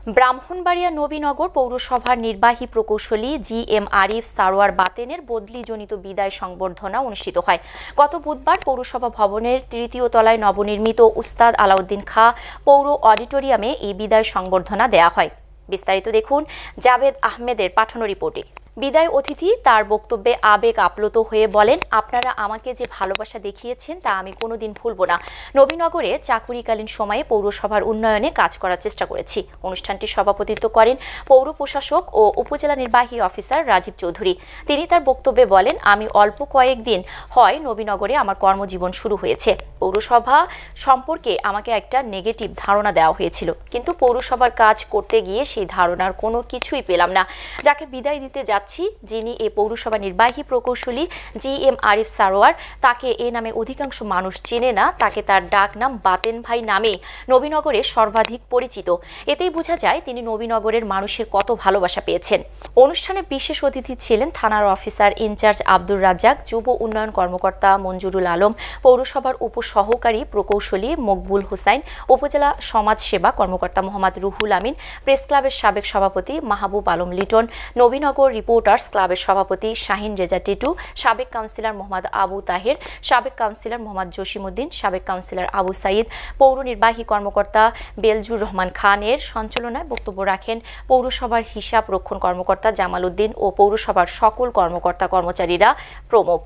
ব্রাহ্মণবাড়িয়া নবীনগর পৌরসভার নির্বাহী প্রকৌশলী জি.এম. আরিফ সারোয়ার বাতেনের বদলিজনিত বিদায় সংবর্ধনা অনুষ্ঠিত হয়। গত বুধবার পৌরসভা ভবনের তৃতীয় তলায় নবনির্মিত উস্তাদ আলাউদ্দিন খাঁ পৌর অডিটোরিয়ামে এই বিদায় সংবর্ধনা দেয়া হয়। বিস্তারিত দেখুন জাভেদ আহমেদের পাঠানো রিপোর্টে। বিদায় অতিথি তার বক্তব্যে আবেগ আপ্লুত হয়ে বলেন, আপনারা আমাকে যে ভালোবাসা দেখিয়েছেন তা আমি কোনোদিন ভুলব না। নবীনগরে চাকুরিকালীন সময়ে পৌরসভার উন্নয়নে কাজ করার চেষ্টা করেছি। অনুষ্ঠানটি সভাপতিত্ব করেন পৌর প্রশাসক ও উপজেলা নির্বাহী অফিসার রাজীব চৌধুরী। তিনি তার বক্তব্যে বলেন, আমি অল্প কয়েকদিন হয় নবীনগরে আমার কর্মজীবন শুরু হয়েছে। পৌরসভা সম্পর্কে আমাকে একটা নেগেটিভ ধারণা দেওয়া হয়েছিল, কিন্তু পৌরসভার কাজ করতে গিয়ে সেই ধারণার কোনো কিছুই পেলাম না। যাকে বিদায় দিতে যাচ্ছি, যিনি এই পৌরসভা নির্বাহী প্রকৌশলী জি.এম. আরিফ সারোয়ার, তাকে এ নামে অধিকাংশ মানুষ চেনে না। তাকে তার ডাক নাম বাতেন ভাই নামে নবীনগরে সর্বাধিক পরিচিত। এতেই বোঝা যায় তিনি নবীনগরের মানুষের কত ভালোবাসা পেয়েছেন। অনুষ্ঠানে বিশেষ অতিথি ছিলেন থানার অফিসার ইনচার্জ আব্দুর রাজ্জাক, যুব উন্নয়ন কর্মকর্তা মঞ্জুরুল আলম, পৌরসভার উপসহকারী প্রকৌশলী মকবুল হোসাইন, উপজেলা সমাজ সেবা কর্মকর্তা মোহাম্মদ রুহুল আমিন, প্রেস ক্লাবের সাবেক সভাপতি মাহবুব আলম লিটন, নবীনগর রিপোর্টার্স ক্লাবের সভাপতি শাহিন রেজা টিটু, সাবেক কাউন্সিলর মোহাম্মদ আবু তাহের, সাবেক কাউন্সিলর মোহাম্মদ জসিমউদ্দিন, সাবেক কাউন্সিলর আবু সাইদ, পৌর নির্বাহী কর্মকর্তা বেলজুর রহমান খানের সঞ্চালনায় বক্তব্য রাখেন পৌরসভার হিসাব রক্ষণ কর্মকর্তা জামাল উদ্দিন ও পৌরসভার সকল কর্মকর্তা কর্মচারীরা প্রমুখ।